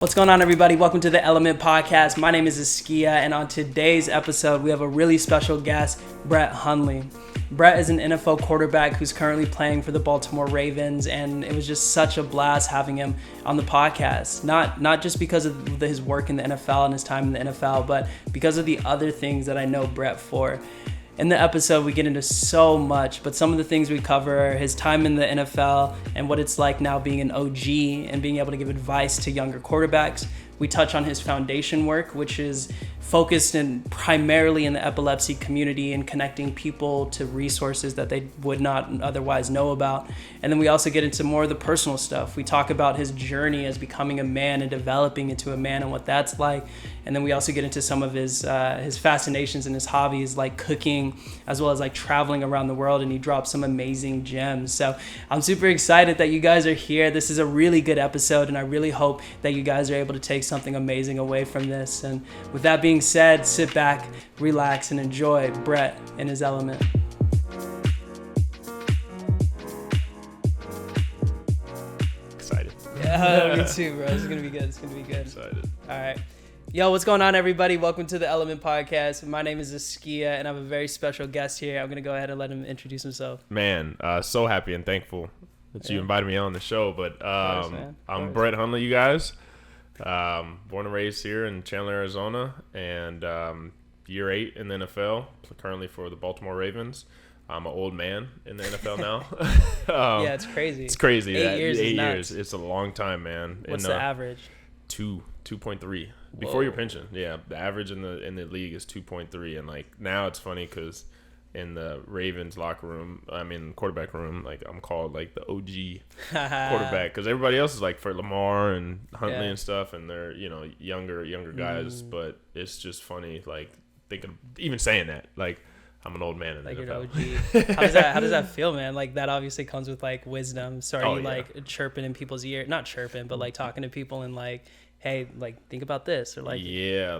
What's going on, everybody? Welcome to the Element Podcast. My name is Askia, and on today's episode, we have a really special guest, Brett Hundley. Brett is an NFL quarterback who's currently playing for the Baltimore Ravens, and it was just such a blast having him on the podcast. Not just because of his work in the NFL and his time in the NFL, but because of the other things that I know Brett for. In the episode, we get into so much, but some of the things we cover are his time in the NFL and what it's like now being an OG and being able to give advice to younger quarterbacks. We touch on his foundation work, which is focused primarily in the epilepsy community and connecting people to resources that they would not otherwise know about. And then we also get into more of the personal stuff. We talk about his journey as becoming a man and developing into a man and what that's like. And then we also get into some of his fascinations and his hobbies, like cooking, as well as like traveling around the world. And he drops some amazing gems. So I'm super excited that you guys are here. This is a really good episode, and I really hope that you guys are able to take something amazing away from this. And with that being said, sit back, relax, and enjoy Brett in his element. Excited. Yeah, me too, bro. It's gonna be good. Excited. All right. Yo, what's going on, everybody? Welcome to the Element Podcast. My name is Askia, and I have a very special guest here. I'm going to go ahead and let him introduce himself. Man, so happy and thankful that you invited me on the show. But I'm Brett Hundley, you guys. Born and raised here in Chandler, Arizona, and year 8 in the NFL, currently for the Baltimore Ravens. I'm an old man in the NFL now. Yeah, it's crazy. It's crazy. 8 years is 8 nuts. years. It's a long time, man. What's the average? 2.3 before your pension. Yeah, the average in the league is 2.3, and like now it's funny because in the Ravens locker room, quarterback room, like I'm called like the OG quarterback because everybody else is like for Lamar and Hundley and stuff, and they're younger guys. But it's just funny like thinking, even saying that, like I'm an old man in the NFL. You're an OG. How does that feel, man? Like that obviously comes with like wisdom. So are you like chirping in people's ear? Not chirping, but like talking to people and like, hey, like think about this, or like,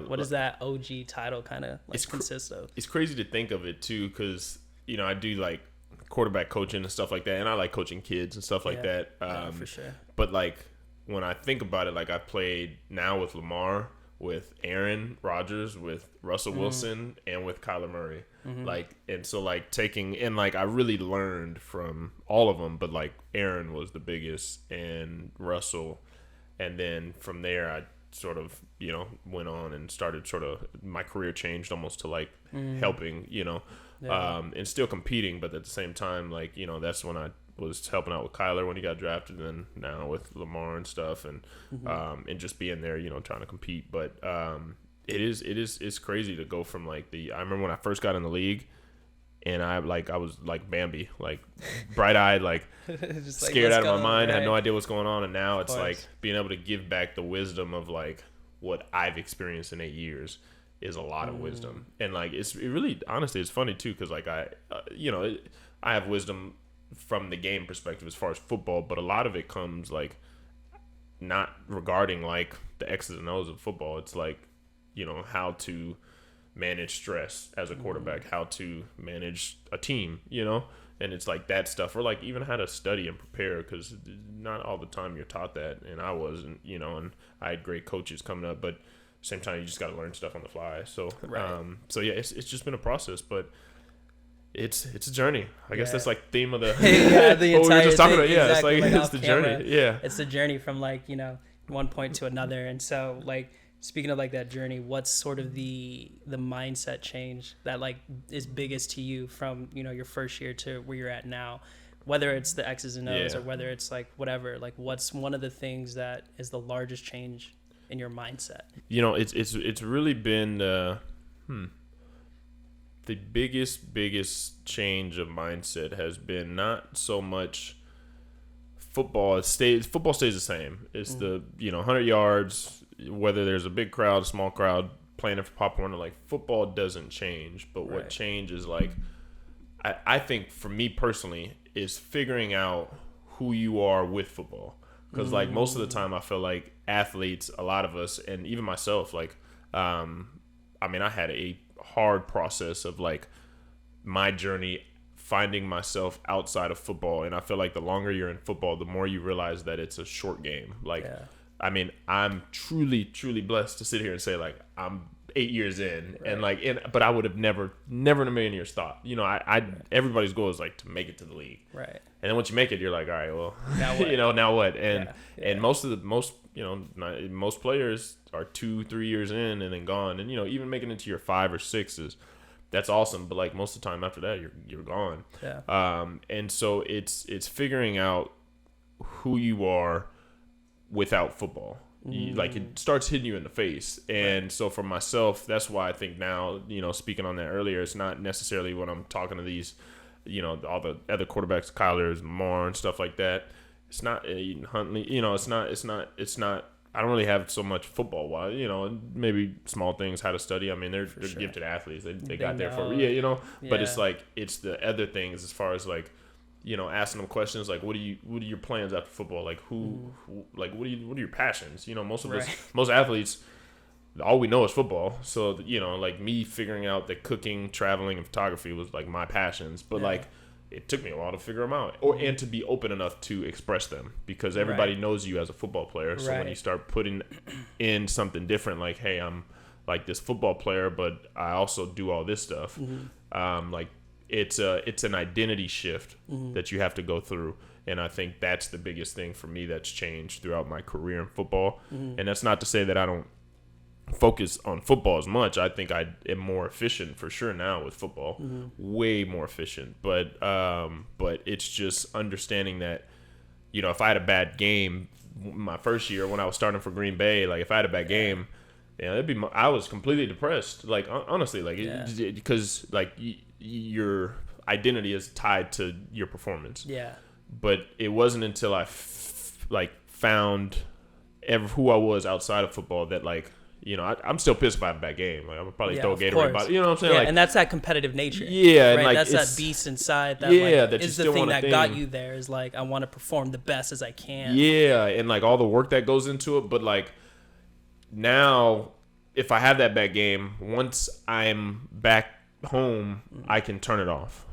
what does that OG title kind of like consist of? It's crazy to think of it too, because I do like quarterback coaching and stuff like that, and I like coaching kids and stuff like that. For sure. But like when I think about it, like I've played now with Lamar, with Aaron Rodgers, with Russell Wilson, and with Kyler Murray. Like, and so like taking, and like I really learned from all of them, but like Aaron was the biggest, and Russell. And then from there, I sort of, went on and started my career changed almost to like helping, and still competing. But at the same time, like, that's when I was helping out with Kyler when he got drafted, and then now with Lamar and stuff, and just being there, trying to compete. But it's crazy to go from like I remember when I first got in the league, and I was like Bambi, like bright-eyed, like just scared out of my mind, had no idea what's going on. And now it's like being able to give back the wisdom of like what I've experienced in 8 years is a lot of wisdom. And like it really, honestly, it's funny too, because like I have wisdom from the game perspective as far as football, but a lot of it comes like not regarding like the X's and O's of football. It's like how to manage stress as a quarterback, how to manage a team, and it's like that stuff, or like even how to study and prepare, because not all the time you're taught that, and I wasn't, and I had great coaches coming up, but at the same time you just got to learn stuff on the fly. So so yeah, it's just been a process, but it's a journey. I guess that's like theme of the the what we were just talking about. Yeah, exactly, it's like it's the journey. Yeah, it's the journey from like one point to another. And so like, speaking of like that journey, what's sort of the mindset change that like is biggest to you from your first year to where you're at now, whether it's the X's and O's or whether it's like whatever, like what's one of the things that is the largest change in your mindset? It's really been the biggest change of mindset has been not so much football. Football stays the same. It's the 100 yards, whether there's a big crowd, small crowd, playing it for popcorn, or like football doesn't change. But what changes, like I think for me personally, is figuring out who you are with football. Because like most of the time, I feel like athletes, a lot of us, and even myself, like I had a hard process of like my journey finding myself outside of football, and I feel like the longer you're in football, the more you realize that it's a short game. Like I mean, I'm truly, truly blessed to sit here and say, like, I'm 8 years in, and like, but I would have never in a million years thought, everybody's goal is like to make it to the league, right? And then once you make it, you're like, all right, well, Now what? now what? And most players are 2-3 years in and then gone, and even making it to your 5 or 6 that's awesome, but like most of the time after that, you're gone. Yeah. And so it's figuring out who you are without football. Like it starts hitting you in the face. And so for myself, that's why I think now, speaking on that earlier, it's not necessarily when I'm talking to these, all the other quarterbacks, Kyler, Lamar and stuff like that. It's not Hundley, it's not, I don't really have so much football wise, maybe small things, how to study. I mean, they're sure. gifted athletes. They got there for, but it's like, it's the other things as far as like, asking them questions like, what are your plans after football? Like like, what are your passions? Most of us, most athletes, all we know is football. So, like me figuring out that cooking, traveling, and photography was like my passions, but like it took me a while to figure them out and to be open enough to express them, because everybody knows you as a football player. So when you start putting in something different, like, hey, I'm like this football player, but I also do all this stuff. Like, it's an identity shift that you have to go through, and I think that's the biggest thing for me that's changed throughout my career in football. And that's not to say that I don't focus on football as much. I think I am more efficient for sure now with football, way more efficient. But it's just understanding that, if I had a bad game my first year when I was starting for Green Bay, like if I had a bad game, I was completely depressed. Like honestly, like because like your identity is tied to your performance. Yeah. But it wasn't until I found who I was outside of football that like, I'm still pissed if I have a bad game. Like, I'm probably throw a Gatorade about it. You know what I'm saying? Yeah, like, and that's that competitive nature. Yeah, right? and like that's that beast inside. That that is the thing that got you there. Is like, I want to perform the best as I can. Yeah, and like all the work that goes into it. But like now, if I have that bad game, once I'm back home, I can turn it off.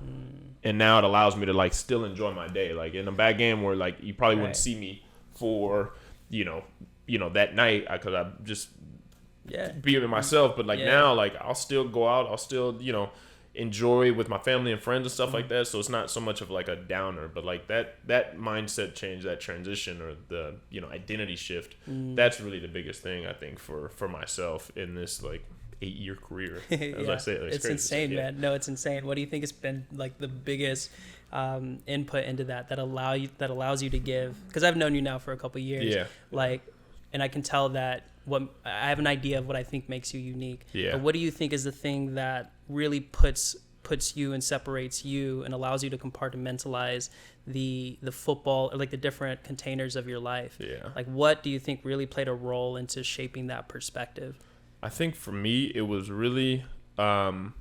And now it allows me to like still enjoy my day. Like in a bad game where like you probably wouldn't see me for that night, because I just be with myself. But like now, like I'll still go out, I'll still enjoy with my family and friends and stuff like that. So it's not so much of like a downer, but like that mindset change, that transition, or the identity shift, that's really the biggest thing I think for myself in this like 8-year career. As I say, it's insane, man. No, it's insane. What do you think has been like the biggest input into that allows you to give? Because I've known you now for a couple of years, and I can tell that I have an idea of what I think makes you unique. But what do you think is the thing that really puts you and separates you and allows you to compartmentalize the football, or like the different containers of your life? Like, what do you think really played a role into shaping that perspective? I think for me, it was really, everybody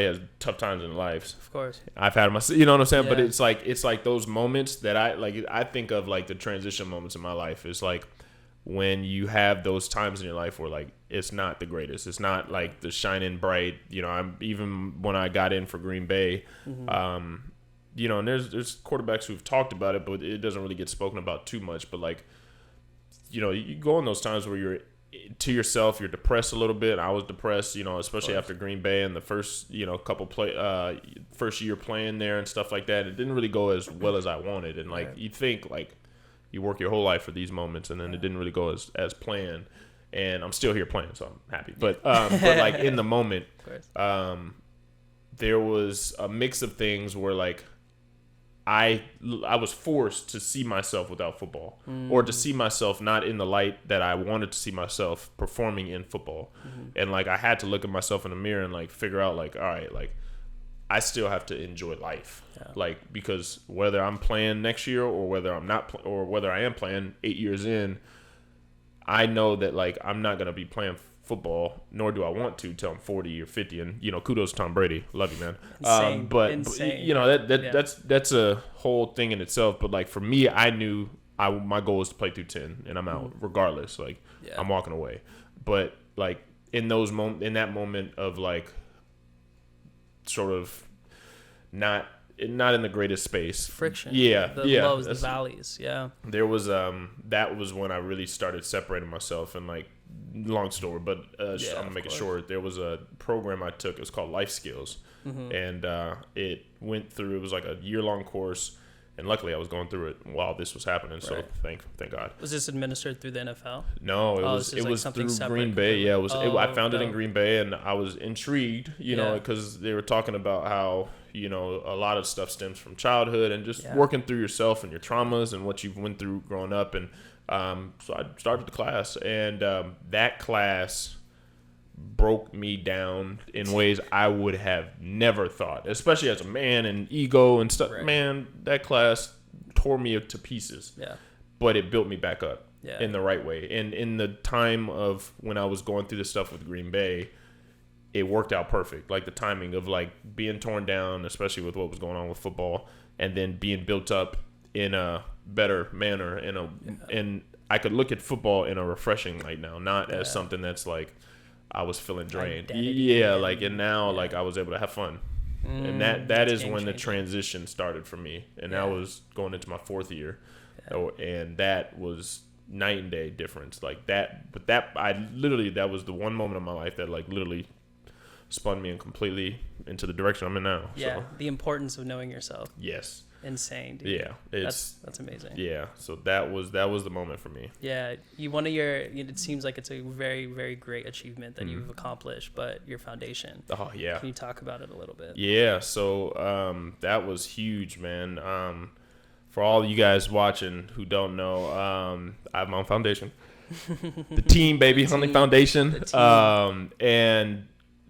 has tough times in their lives. Of course. I've had my, you know what I'm saying? Yeah. But it's like those moments that I think of like the transition moments in my life. It's like when you have those times in your life where like, it's not the greatest. It's not like the shining bright, even when I got in for Green Bay, and there's quarterbacks who've talked about it, but it doesn't really get spoken about too much. But like, you go in those times where you're to yourself, you're depressed a little bit. I was depressed, especially after Green Bay and the first, first year playing there and stuff like that. It didn't really go as well as I wanted. And like, you think like you work your whole life for these moments, and then it didn't really go as planned. And I'm still here playing, so I'm happy. But like in the moment, there was a mix of things where like I was forced to see myself without football, or to see myself not in the light that I wanted to see myself performing in football. And like, I had to look at myself in the mirror and like figure out like, all right, like I still have to enjoy life. Like, because whether I'm playing next year or whether I'm not, or whether I am playing 8 years in, I know that like, I'm not going to be playing football, nor do I want to till I'm 40 or 50. And kudos to Tom Brady, love you, man. Insane. But that's a whole thing in itself. But like for me, I knew my goal was to play through 10, and I'm out regardless. Like I'm walking away. But like in that moment of like sort of not not in the greatest space. Friction. Yeah, The lows, the valleys. Yeah. There was that was when I really started separating myself, and like, long story, but I'm gonna make it short. There was a program I took. It was called Life Skills, and it was like a year-long course, and luckily I was going through it while this was happening. So thank God. Was this administered through the NFL? No, it was through Green Bay. Yeah, I found it in Green Bay, and I was intrigued, because they were talking about how a lot of stuff stems from childhood and just working through yourself and your traumas and what you've went through growing up. And so I started the class, and that class broke me down in ways I would have never thought, especially as a man and ego and stuff. Right. Man, that class tore me to pieces. Yeah. But it built me back up in the right way. And in the time of when I was going through this stuff with Green Bay, it worked out perfect. Like the timing of like being torn down, especially with what was going on with football, and then being built up in a better manner. And I could look at football in a refreshing light now, not as something that's like I was feeling drained. And now like I was able to have fun. And that is when the transition started for me. And I was going into my 4th year. And that was night and day difference. Like that, but that was the one moment of my life that like literally spun me completely into the direction I'm in now. Yeah, so. The importance of knowing yourself. Yes. Insane, dude. Yeah, that's amazing. Yeah, so that was the moment for me. Yeah, it seems like it's a very, very great achievement that you've accomplished, but your foundation. Oh yeah. Can you talk about it a little bit? Yeah, so that was huge, man. For all you guys watching who don't know, I have my own foundation, the team, baby, Hundley Foundation, and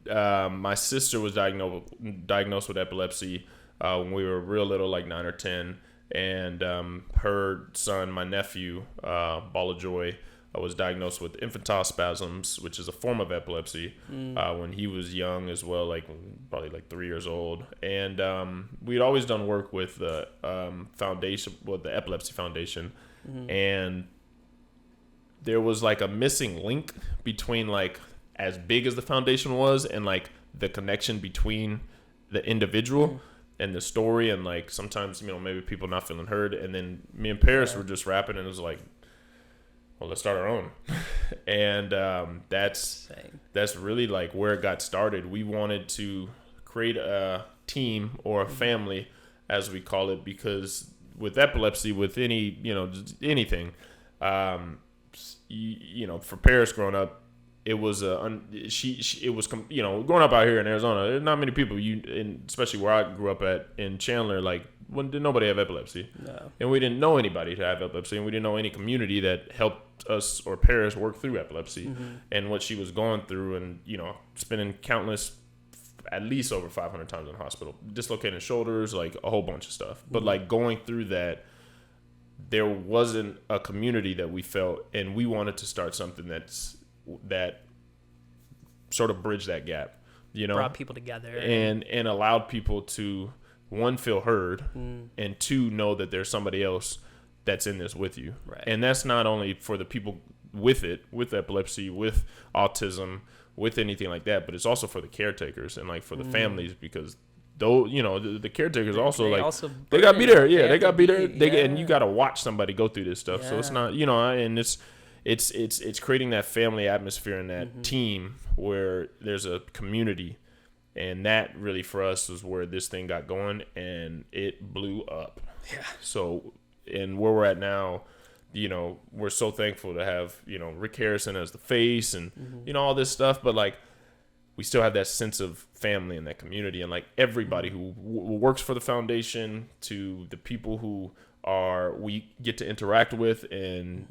my sister was diagnosed with epilepsy when we were real little, like 9 or 10, and her son, my nephew, Ball of Joy, was diagnosed with infantile spasms, which is a form of epilepsy, when he was young as well, like probably like 3 years old. And we'd always done work with the foundation, the Epilepsy Foundation, and there was like a missing link between like as big as the foundation was and like the connection between the individual and the story, and like sometimes maybe people not feeling heard. And then me and Paris were just rapping, and it was like, well, let's start our own. And that's really like where it got started. We wanted to create a team or a family, as we call it, because with epilepsy, with any anything, for Paris growing up, it was growing up out here in Arizona. There's not many people especially where I grew up at in Chandler, like did nobody have epilepsy? No. And we didn't know anybody to have epilepsy, and we didn't know any community that helped us or Paris work through epilepsy and what she was going through, and spending countless, at least over 500 times in the hospital, dislocating shoulders, like a whole bunch of stuff. But like going through that, there wasn't a community that we felt, and we wanted to start something that sort of bridged that gap, brought people together and allowed people to, one, feel heard, and two, know that there's somebody else that's in this with you. Right. And that's not only for the people with epilepsy, with autism, with anything like that, but it's also for the caretakers and like for the families, because though the caretakers also they got to be there. Yeah, they got to be there. And you got to watch somebody go through this stuff. So it's not and it's creating that family atmosphere and that team where there's a community. And that really for us is where this thing got going, and it blew up. Yeah. So, and where we're at now, we're so thankful to have, Rick Harrison as the face and, all this stuff. But like, we still have that sense of family and that community, and like everybody who works for the foundation to the people who we get to interact with and,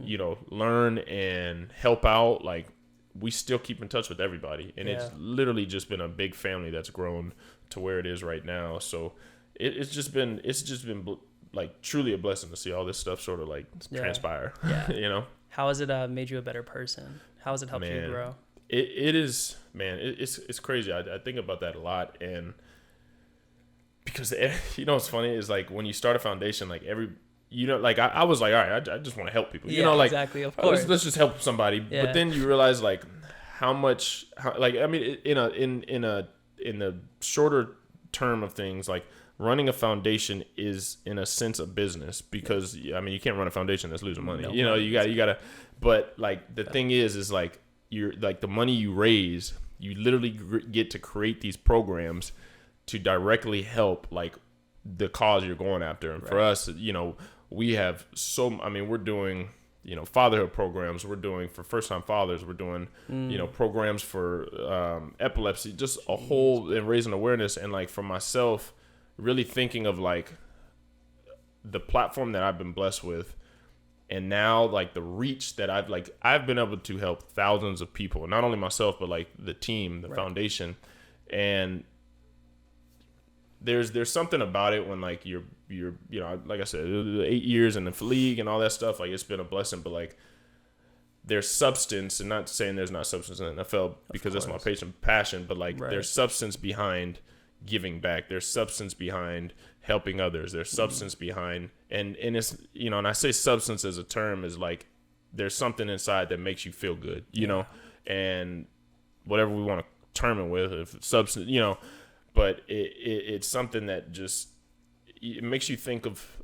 learn and help out. Like, we still keep in touch with everybody, and it's literally just been a big family that's grown to where it is right now. So it's just been like truly a blessing to see all this stuff sort of like transpire. Yeah. How has it made you a better person? How has it helped you grow? It is, man. It's crazy. I think about that a lot, and because what's funny is like when you start a foundation, like I was like, all right, I just want to help people. Exactly. Of course, let's just help somebody. Yeah. But then you realize like how in the shorter term of things, like running a foundation is in a sense a business because I mean you can't run a foundation that's losing money. No you know, money, you gotta. But like the thing is like you're like the money you raise, you literally get to create these programs to directly help like the cause you're going after. And for us, you know, we have we're doing, you know, fatherhood programs. We're doing for first time fathers. We're doing, you know, programs for epilepsy, just a whole and raising awareness. And like for myself, really thinking of like the platform that I've been blessed with. And now like the reach that I've been able to help thousands of people, not only myself, but like the team, the foundation. And there's something about it when like you're you know, like I said, 8 years in the league and all that stuff, like it's been a blessing, but like there's substance, and not saying there's not substance in the NFL because that's my passion, but like there's substance behind giving back. There's substance behind helping others. There's substance behind, and it's, you know, and I say substance as a term is like there's something inside that makes you feel good, you know, and whatever we want to term it with, if it's substance, you know, but it's something that just, it makes you think of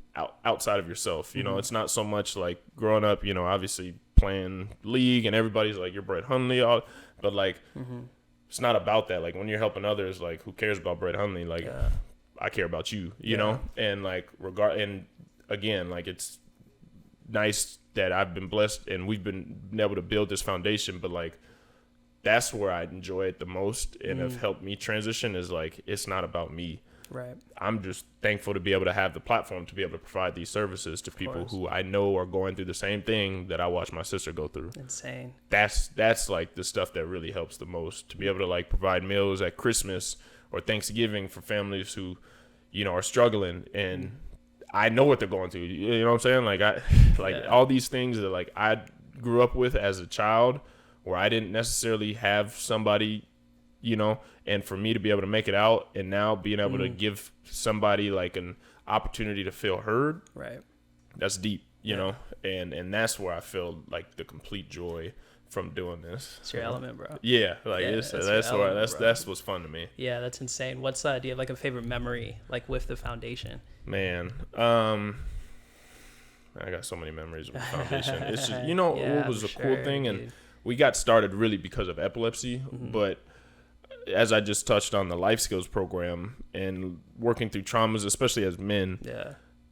outside of yourself, you know. It's not so much like growing up, you know, obviously playing league and everybody's like, you're Brett Hundley, but like, it's not about that. Like when you're helping others, like who cares about Brett Hundley? Like I care about you, you know? And like and again, like it's nice that I've been blessed and we've been able to build this foundation, but like that's where I enjoy it the most and have helped me transition is like, it's not about me. Right. I'm just thankful to be able to have the platform to be able to provide these services to people who I know are going through the same thing that I watched my sister go through. Insane. That's like the stuff that really helps the most, to be able to like provide meals at Christmas or Thanksgiving for families who, you know, are struggling, and I know what they're going through. You know what I'm saying? All these things that like I grew up with as a child where I didn't necessarily have somebody, you know, and for me to be able to make it out and now being able to give somebody like an opportunity to feel heard, right? That's deep, you know, and that's where I feel like the complete joy from doing this. It's your element, bro. Yeah, like that's what's fun to me. Yeah, that's insane. What's do you have like a favorite memory like with the foundation? Man, I got so many memories with the foundation. It's just, you know, what was a cool thing, and we got started really because of epilepsy, but as I just touched on the life skills program and working through traumas, especially as men,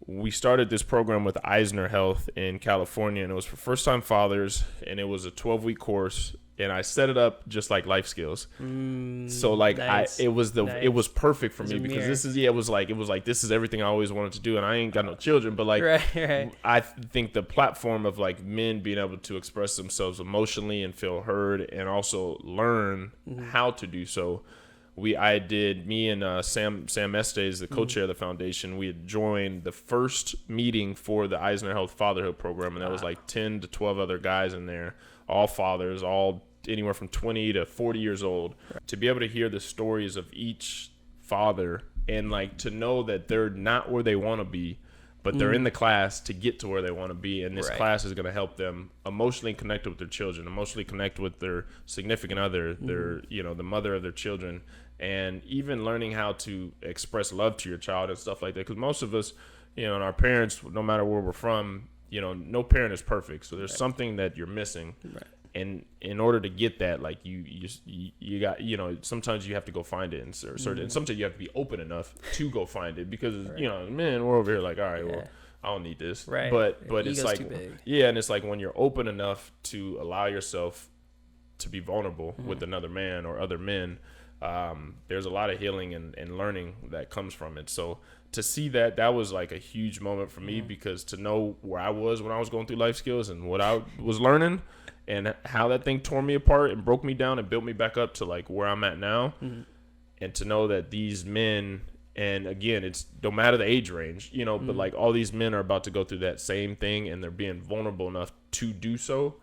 we started this program with Eisner Health in California, and it was for first-time fathers, and it was a 12-week course, and I set it up just like life skills. So like it was perfect for me because this is it was like this is everything I always wanted to do, and I ain't got no children, but like I think the platform of like men being able to express themselves emotionally and feel heard and also learn how to do so. Me and Sam Estes, the co-chair of the foundation, we had joined the first meeting for the Eisner Health Fatherhood Program, and that was like 10 to 12 other guys in there, all fathers, all anywhere from 20 to 40 years old, to be able to hear the stories of each father and like to know that they're not where they want to be, but they're in the class to get to where they want to be, and this class is going to help them emotionally connect with their children, emotionally connect with their significant other, their, you know, the mother of their children, and even learning how to express love to your child and stuff like that. Because most of us, you know, and our parents, no matter where we're from, you know, no parent is perfect, so there's something that you're missing. And in order to get that, like you got, you know, sometimes you have to go find it, and sometimes you have to be open enough to go find it, because you know, man, we're over here like, all right, well, I don't need this, but it's like, and it's like when you're open enough to allow yourself to be vulnerable with another man or other men, there's a lot of healing and learning that comes from it. So to see that was like a huge moment for me, because to know where I was when I was going through life skills and what I was learning, and how that thing tore me apart and broke me down and built me back up to like where I'm at now. And to know that these men, and again, it's no matter the age range, you know, but like all these men are about to go through that same thing, and they're being vulnerable enough to do so.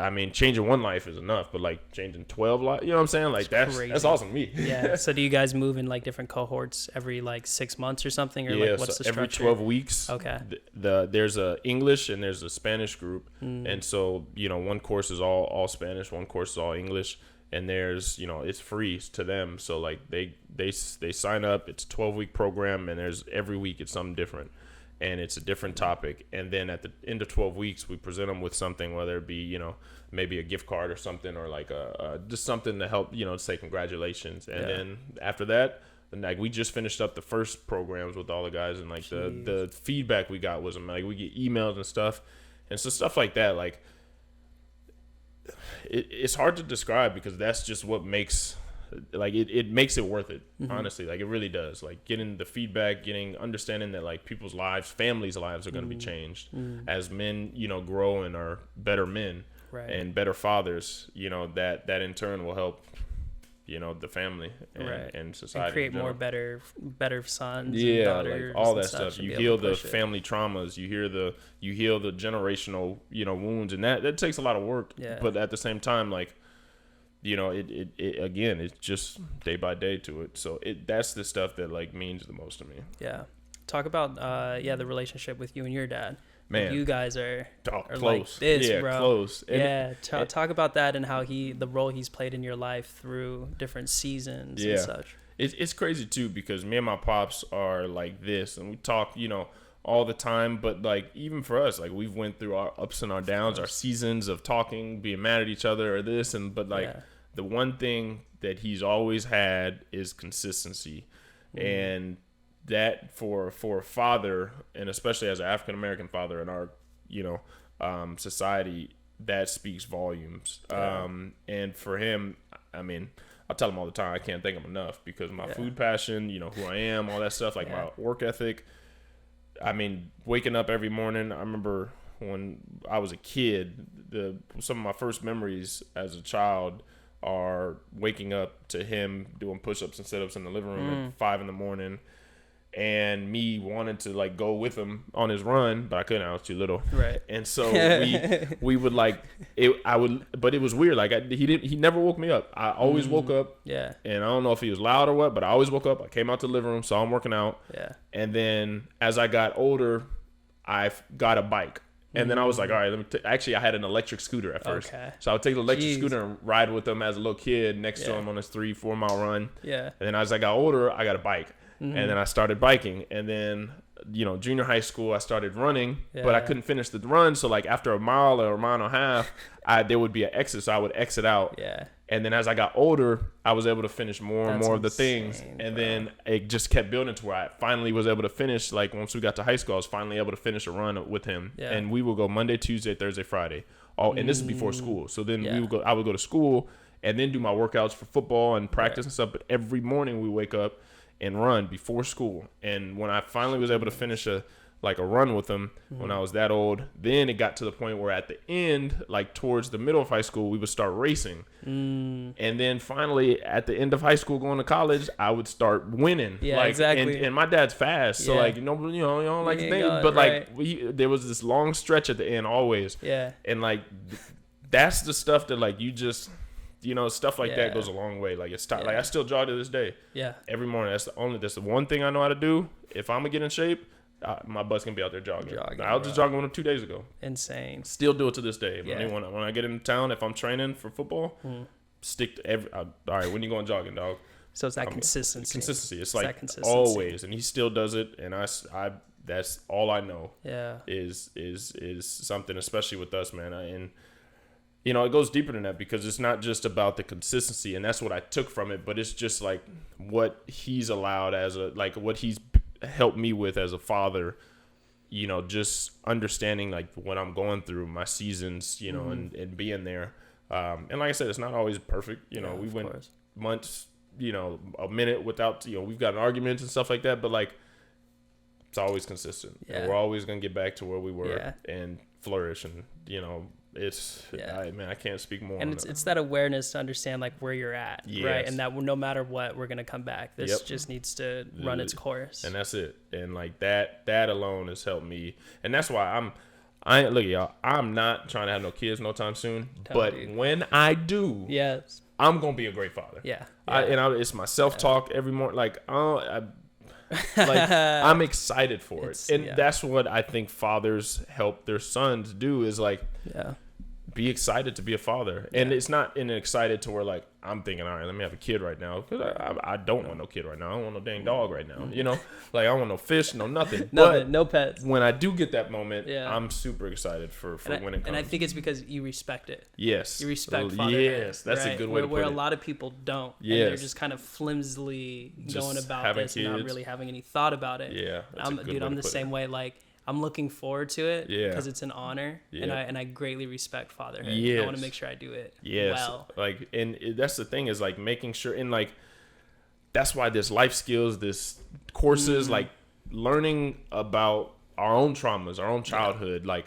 I mean, changing one life is enough, but like changing 12 lives, you know what I'm saying? Like that's awesome to me. Yeah. So do you guys move in like different cohorts every like 6 months or something, or like what's the structure? Every 12 weeks. Okay. There's a English and there's a Spanish group, and so, you know, one course is all Spanish, one course is all English, and there's, it's free to them. So like they sign up. It's a 12-week program, and there's every week it's something different, and it's a different topic. And then at the end of 12 weeks, we present them with something, whether it be, maybe a gift card or something, or like just something to help, say congratulations. And then after that, like we just finished up the first programs with all the guys, and like the feedback we got was like we get emails and stuff, and so stuff like that. Like it's hard to describe, because that's just what makes it makes it worth it. Honestly, like it really does. Like getting the feedback, understanding that like people's lives, families' lives are going to be changed as men, grow and are better men and better fathers. That in turn will help, the family and society, and create more better sons, and daughters, like all that stuff. You heal the family traumas. You heal the generational, wounds, and that takes a lot of work. Yeah. But at the same time, like, it again, it's just day by day to it. So that's the stuff that like means the most to me. Yeah. Talk about the relationship with you and your dad. Man, you guys are close. Like this, bro. Close. Talk about that and how the role he's played in your life through different seasons and such. It's crazy too, because me and my pops are like this, and we talk, all the time. But like even for us, like we've went through our ups and our downs, our seasons of talking, being mad at each other, or this, but the one thing that he's always had is consistency, and that for a father, and especially as an African American father in our society, that speaks volumes. And for him, I mean, I tell him all the time, I can't thank him enough, because my food passion, who I am, all that stuff, like my work ethic. I mean, waking up every morning. I remember when I was a kid, some of my first memories as a child are waking up to him doing push-ups and sit-ups in the living room at 5 in, and me wanting to like go with him on his run, but I couldn't. I was too little. Right. And so we would like it. But it was weird. Like he never woke me up. I always woke up. Yeah. And I don't know if he was loud or what, but I always woke up. I came out to the living room, saw him working out. Yeah. And then as I got older, I got a bike. And then I was like, all right, actually, I had an electric scooter at first. Okay. So I would take the electric scooter and ride with him as a little kid next to him on his 3-4 mile run. Yeah. And then as I got older, I got a bike. And then I started biking. And then, junior high school, I started running, but I couldn't finish the run. So like after a mile or a mile and a half, there would be an exit. So I would exit out. Yeah. And then as I got older, I was able to finish more and more of the things. And then it just kept building to where I finally was able to finish. Like once we got to high school, I was finally able to finish a run with him. Yeah. And we would go Monday, Tuesday, Thursday, Friday. And this is before school. So then I would go to school and then do my workouts for football and practice and stuff. But every morning we wake up and run before school. And when I finally was able to finish a run with him when I was that old, then it got to the point where at the end, like towards the middle of high school, we would start racing. And then finally at the end of high school going to college, I would start winning. Yeah, exactly. And my dad's fast. So like, you don't like to think, but like there was this long stretch at the end always. Yeah. And like, that's the stuff that like, you just, stuff like that goes a long way. Like it's like I still jog to this day. Yeah. Every morning. That's the one thing I know how to do. If I'm gonna get in shape, my butt's gonna be out there jogging. I was just jogging one 2 days ago. Insane. Still do it to this day. Yeah. When I get into town, if I'm training for football, stick to all right. When you going jogging, dog? So it's that consistency. Consistency. It's like always, and he still does it, and I that's all I know. Yeah. Is something, especially with us, man. And it goes deeper than that, because it's not just about the consistency, and that's what I took from it, but it's just like what he's allowed what he's helped me with as a father, just understanding like what I'm going through, my seasons, and being there. And like I said, it's not always perfect. We went months, a minute without, we've got arguments and stuff like that, but like it's always consistent. Yeah. And we're always going to get back to where we were and flourish, and, it's I can't speak more. And it's that awareness to understand like where you're at, right? And that no matter what, we're gonna come back. This just needs to run its course. And that's it. And like that alone has helped me. And that's why look at y'all. I'm not trying to have no kids no time soon. When I do, I'm gonna be a great father. Yeah. It's my self-talk every morning. Like I'm excited for it. And that's what I think fathers help their sons do, is like be excited to be a father. And it's not excited to where like I'm thinking, all right, let me have a kid right now, because I don't want no kid right now. I don't want no dang dog right now. You know, like I don't want no fish, no nothing. But no pets. when I do get that moment, I'm super excited for when it comes. And I think it's because you respect it. Yes, you respect fatherhood. Yes, that's a good way to put it. Where a lot of people don't. Yes, and they're just kind of flimsily going about this and not really having any thought about it. Yeah, I'm the same way. Like, I'm looking forward to it because it's an honor, and I greatly respect fatherhood. I want to make sure I do it well. Like, and that's the thing, is like making sure, and like that's why there's life skills, this courses, like learning about our own traumas, our own childhood, like,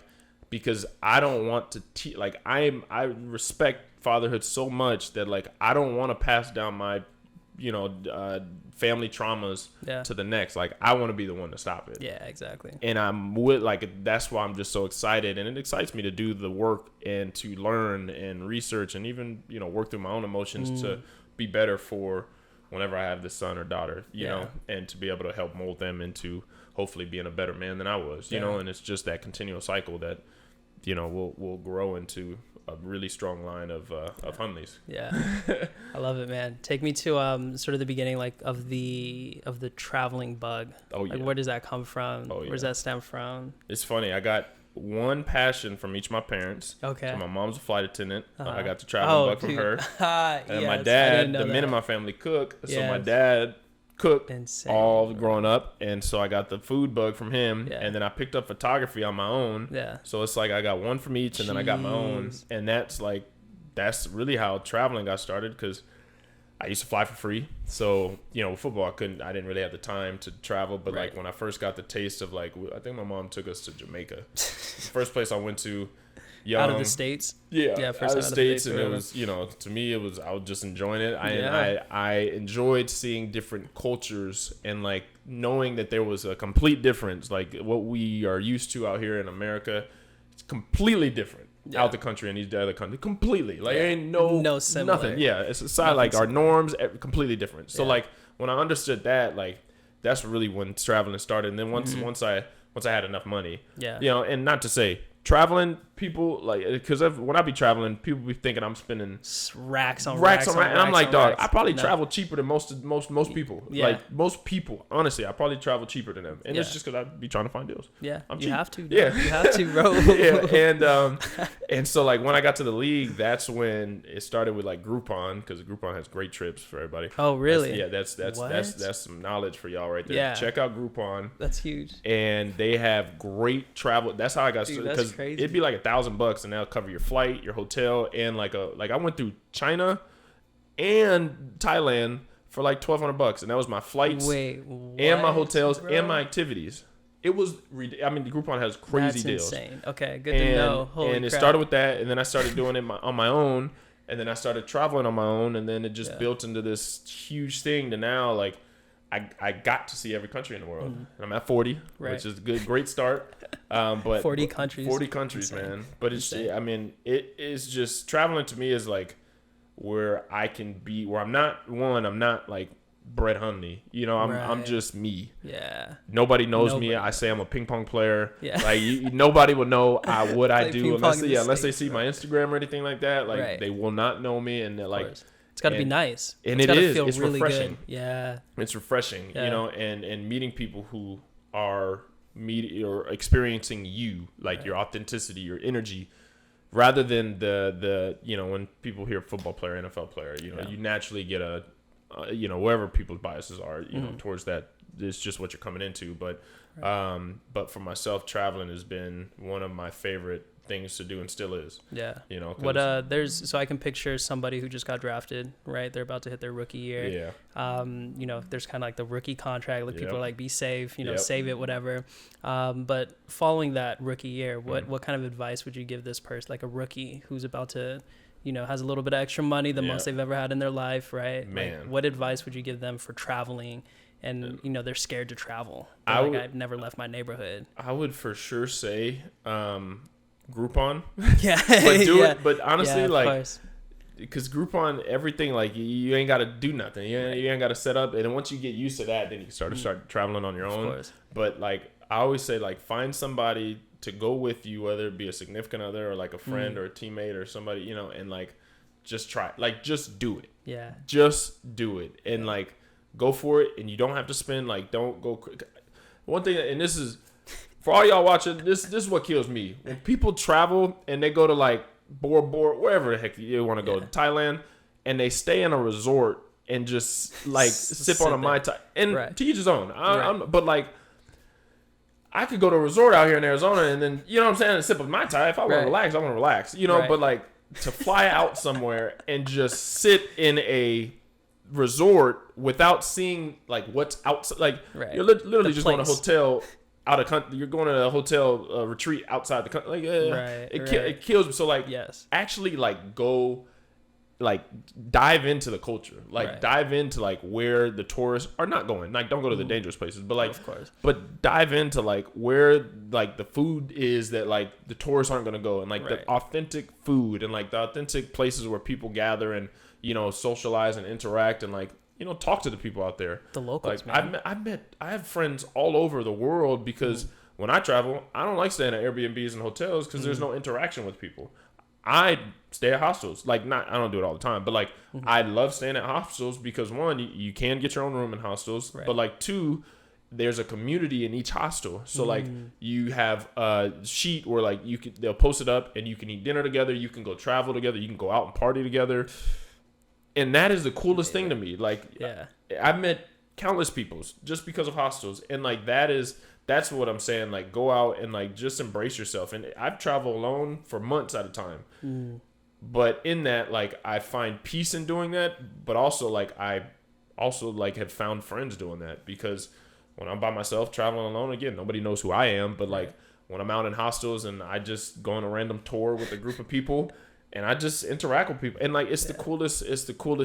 because I don't want to like I respect fatherhood so much that like I don't want to pass down my family traumas to the next. Like, I want to be the one to stop it. Yeah, exactly. And I'm with, like, that's why I'm just so excited, and it excites me to do the work and to learn and research and even work through my own emotions to be better for whenever I have this son or daughter, you know, and to be able to help mold them into hopefully being a better man than I was, you know. And it's just that continual cycle that we'll grow into a really strong line of Hundleys. Yeah, I love it, man. Take me to sort of the beginning, like of the traveling bug. Oh yeah. Like, where does that come from? Oh, yeah. Where does that stem from? It's funny. I got one passion from each of my parents. Okay. So my mom's a flight attendant. I got the traveling bug from her. And my dad, the men in my family cook. So my dad cooked all growing up, and so I got the food bug from him, and then I picked up photography on my own. So it's like I got one from each, and then I got my own, and that's really how traveling got started, because I used to fly for free. So with football, I didn't really have the time to travel, but like when I first got the taste of, like, I think my mom took us to Jamaica. The first place I went to. Young, out of the States, first out of the States, and it was, to me, it was, I was just enjoying it. I enjoyed seeing different cultures, and like knowing that there was a complete difference. Like, what we are used to out here in America, it's completely different out the country and these other countries. Completely, like ain't no similar. Nothing. Yeah, it's a side, like our norms completely different. So like when I understood that, like that's really when traveling started. And then once I had enough money, and not to say. Traveling, people, like, because when I be traveling, people be thinking I'm spending racks on racks, and I'm like, dog, I probably travel cheaper than most people. Like, most people, honestly, I probably travel cheaper than them, and it's just because I be trying to find deals. I'm cheap. You have to. You have to, bro. And so like when I got to the league, that's when it started with like Groupon, because Groupon has great trips for everybody. Oh, really? That's some knowledge for y'all right there. Yeah. Check out Groupon. That's huge. And they have great travel. That's how I got started, because it'd be like $1,000 and that'll cover your flight, your hotel, and like I went through China and Thailand for like $1,200, and that was my flights, and my hotels, and my activities. It was, I mean, the Groupon has crazy deals. That's insane. Okay, good to know. Holy crap. It started with that, and then I started doing it on my own, and then I started traveling on my own, and then it just built into this huge thing to now, like, I got to see every country in the world. And I'm at 40, which is a great start. But 40 countries. 40 countries, insane. Man. But it's, I mean, it is just, traveling to me is like where I can be, where I'm not like Brett Hundley. I'm just me. Yeah. Nobody knows me. I say I'm a ping pong player. Yeah. Like, nobody will know what I do unless they see my Instagram or anything like that. Like, they will not know me, and they're like, it's got to be nice. And it's really refreshing. Good. Yeah. It's refreshing, and meeting people who are or experiencing you, like your authenticity, your energy, rather than the when people hear football player, NFL player, you naturally get a wherever people's biases are, towards that. It's just what you're coming into. But for myself, traveling has been one of my favorite things to do, and still is. So I can picture somebody who just got drafted, right? They're about to hit their rookie year. There's kind of like the rookie contract, like people are like, be safe, save it, whatever. But following that rookie year, what kind of advice would you give this person, like a rookie who's about to has a little bit of extra money, the most they've ever had in their life, right? Man, like, what advice would you give them for traveling? And they're scared to travel. I've never left my neighborhood. I would for sure say Groupon. But but honestly, like, because Groupon, everything, like, you ain't got to do nothing. You ain't got to set up. And then once you get used to that, then you can start traveling on your own. But like, I always say, like, find somebody to go with you, whether it be a significant other or like a friend or a teammate or somebody, you know, and like just try, like just do it. Yeah. Just do it and like go for it, and you don't have to spend like don't go. One thing, and this is for all y'all watching. This is what kills me when people travel and they go to like Bora Bora, wherever the heck you want to go, Thailand, and they stay in a resort and just like sip on a Mai Tai. And to each his own. But like, I could go to a resort out here in Arizona and then, you know what I'm saying, and sip a Mai Tai. If I want to relax, I want to relax. You know, but like to fly out somewhere and just sit in a resort without seeing like what's outside. Like you're literally just going to a hotel out of country. You're going to a hotel retreat outside the country. Like it kills me. So like actually like go like dive into the culture, like dive into like where the tourists are not going. Like don't go to the dangerous places, but like of course, but dive into like where like the food is that like the tourists aren't going to go, and like the authentic food and like the authentic places where people gather and, you know, socialize and interact and like, you know, talk to the people out there. The locals, like, man. I have friends all over the world because when I travel, I don't like staying at Airbnbs and hotels because there's no interaction with people. I stay at hostels. Like I don't do it all the time, but like I love staying at hostels because one, you can get your own room in hostels, but like two, there's a community in each hostel. So like you have a sheet where like they'll post it up and you can eat dinner together, you can go travel together, you can go out and party together. And that is the coolest thing to me. Like I've met countless people just because of hostels, and like that's what I'm saying. Like go out and like just embrace yourself. And I've traveled alone for months at a time, but in that, like I find peace in doing that. But also like I also like have found friends doing that, because when I'm by myself traveling alone, again, nobody knows who I am. But like when I'm out in hostels and I just go on a random tour with a group of people, and I just interact with people, and like it's the coolest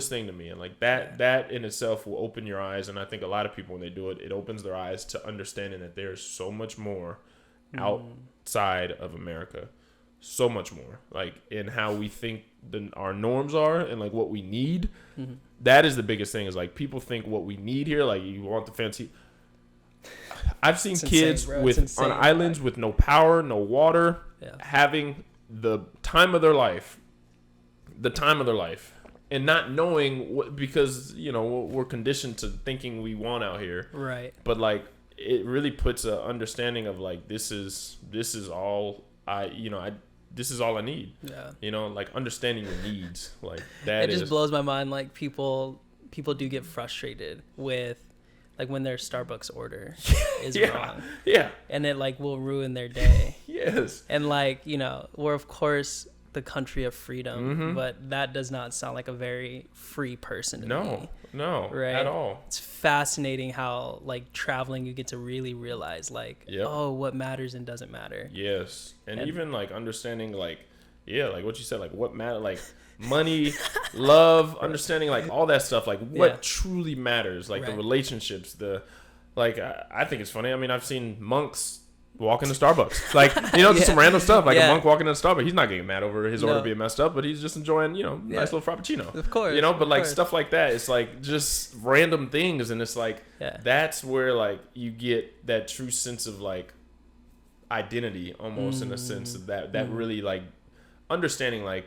thing to me, and like that in itself will open your eyes. And I think a lot of people, when they do it, it opens their eyes to understanding that there's so much more outside of America, so much more, like in how we think our norms are and like what we need. That is the biggest thing, is like people think what we need here, like you want the fancy. I've seen kids on islands with no power, no water, having the time of their life, and not knowing what, because, you know, we're conditioned to thinking we want out here. Right. But like, it really puts a understanding of like, this is all this is all I need. Yeah. You know, like understanding your needs, like that. It just blows my mind. Like people do get frustrated with, like when their Starbucks order is wrong. Yeah. And it like will ruin their day. Yes. And like, you know, we're of course the country of freedom, but that does not sound like a very free person to me. No, right? At all. It's fascinating how like traveling you get to really realize like, oh, what matters and doesn't matter. Yes. And even like understanding like, like what you said, like what matter, like money, love, understanding like all that stuff, like what truly matters, like the relationships, I think it's funny. I mean, I've seen monks walk into Starbucks, like, you know, just some random stuff, like a monk walking into Starbucks. He's not getting mad over his order being messed up, but he's just enjoying, you know, nice little frappuccino, of course, you know. But like stuff like that, it's like just random things, and it's like that's where like you get that true sense of like identity, almost in a sense of that really like understanding like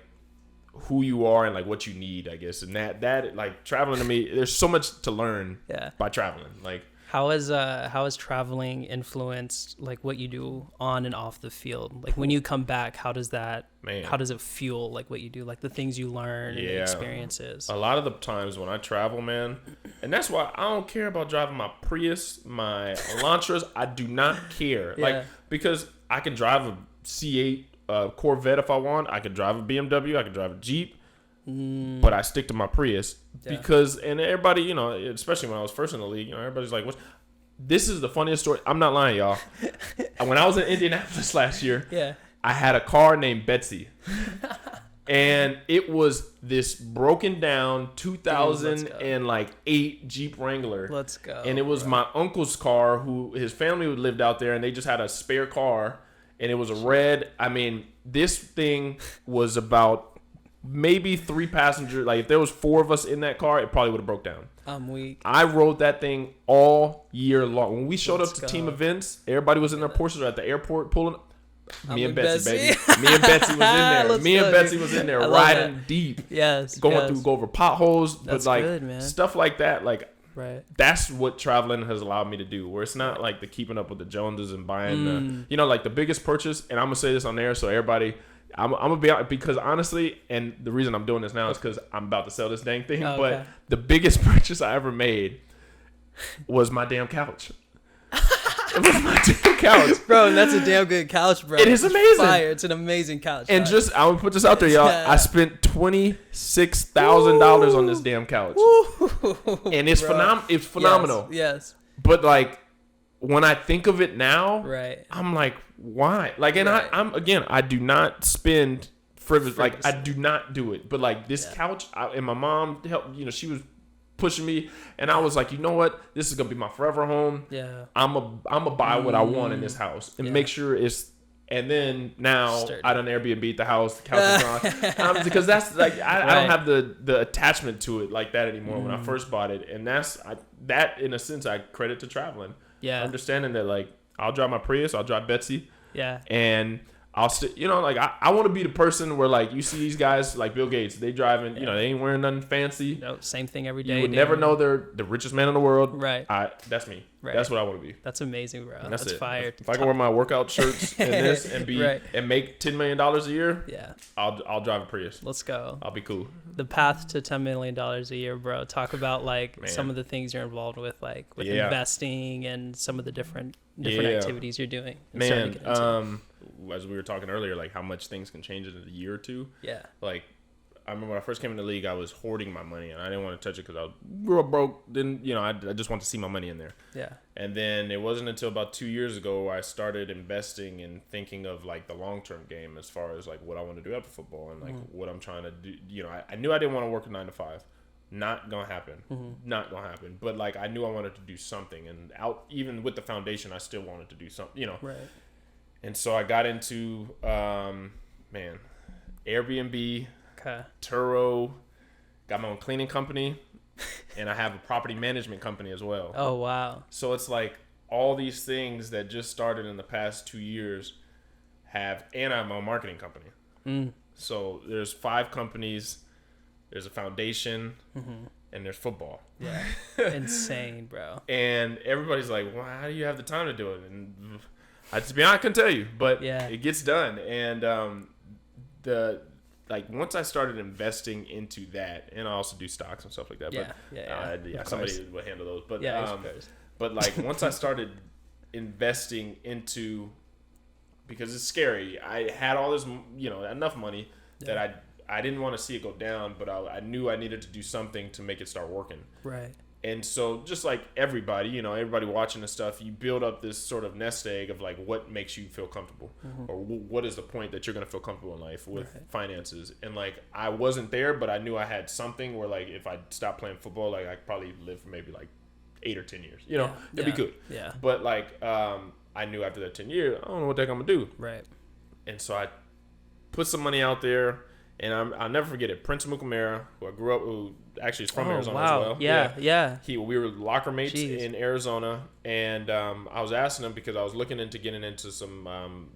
who you are and like what you need, I guess. And that like traveling, to me, there's so much to learn by traveling. Like how has traveling influenced like what you do on and off the field? Like when you come back, how does it fuel like what you do, like the things you learn and the experiences? A lot of the times when I travel, man, and that's why I don't care about driving my Prius, my Elantras. I do not care, like, because I can drive a C8 Corvette if I want. I could drive a BMW. I could drive a Jeep. But I stick to my Prius because, and everybody, you know, especially when I was first in the league, you know, everybody's like, "What?" This is the funniest story. I'm not lying, y'all. When I was in Indianapolis last year, I had a car named Betsy, and it was this broken down 2008 Jeep Wrangler. Let's go. And it was my uncle's car, who his family lived out there, and they just had a spare car, and it was a red. I mean, this thing was about maybe 3 passengers. Like if there was 4 of us in that car, it probably would have broke down. I'm weak. I rode that thing all year long. When we showed up to team events, everybody was in their Porsches or at the airport pulling. Me and Betsy, baby. Me and Betsy was in there. Me and Betsy was in there riding deep. Yes. Go over potholes. That's but like good, man. stuff like that, like right. That's what traveling has allowed me to do. Where it's not like the keeping up with the Joneses and buying the, you know, like the biggest purchase. And I'm gonna say this on there so everybody. I'm gonna be out because honestly, and the reason I'm doing this now is because I'm about to sell this dang thing. Oh, but okay. the biggest purchase I ever made was my damn couch. It was my damn couch, bro. And that's a damn good couch, bro. It is amazing. Fire. It's an amazing couch. And bro. just I'm gonna put this out there, y'all. I spent $26,000 on this damn couch, and it's It's phenomenal. Yes. But like when I think of it now, right, I'm like, why? Like, and right. I do not spend frivolous. Like, I do not do it. But like this couch, and my mom helped. You know, she was pushing me, and I was like, you know what? This is gonna be my forever home. Yeah. I'm a buy what I want in this house and make sure it's. And then now sturdy. I done Airbnb the house, the couch is gone, because that's like I don't have the attachment to it like that anymore. When I first bought it, and that in a sense I credit to traveling. Yeah. Understanding that like I'll drive my Prius, I'll drive Betsy. Yeah. And I'll you know, like I want to be the person where like you see these guys like Bill Gates, they driving, you know, they ain't wearing nothing fancy. No, same thing every day. You would never know they're the richest man in the world. Right. That's me. Right. That's what I want to be. That's amazing, bro. And that's it. fire. If I can wear my workout shirts and this and be right. and make $10 million a year, yeah, I'll drive a Prius. Let's go. I'll be cool. The path to $10 million a year, bro. Talk about like some of the things you're involved with, like with investing and some of the different activities you're doing. Man, as we were talking earlier, like how much things can change in a year or two. Yeah. Like I remember when I first came in the league, I was hoarding my money and I didn't want to touch it because I was real broke. Then I just want to see my money in there. Yeah. And then it wasn't until about 2 years ago I started investing and thinking of like the long term game as far as like what I want to do after football and like what I'm trying to do. You know, I knew I didn't want to work a 9 to 5. Not gonna happen. Not gonna happen. But like I knew I wanted to do something, and even with the foundation, I still wanted to do something. You know. Right. And so I got into Airbnb. Okay. Turo, got my own cleaning company, and I have a property management company as well. Oh, wow. So it's like all these things that just started in the past 2 years and I have my own marketing company. So there's 5 companies, there's a foundation, and there's football. Yeah. Insane, bro. And everybody's like, well, how do you have the time to do it? And to be honest, I couldn't tell you, but it gets done. And once I started investing into that, and I also do stocks and stuff like that. Somebody will handle those. But but like once I started investing into, because it's scary. I had all this, enough money that I didn't want to see it go down, but I knew I needed to do something to make it start working. Right. And so just like everybody, everybody watching this stuff, you build up this sort of nest egg of like what makes you feel comfortable or what is the point that you're going to feel comfortable in life with finances. And like I wasn't there, but I knew I had something where like if I stopped playing football, like I could probably live for maybe like 8 or 10 years. It'd be good. Yeah. But like I knew after that 10 years, I don't know what the heck I'm going to do. Right. And so I put some money out there. And I'll never forget it. Prince Mukamara, who I grew up, who actually is from Arizona as well. Yeah. We were locker mates in Arizona, and I was asking him because I was looking into getting into some,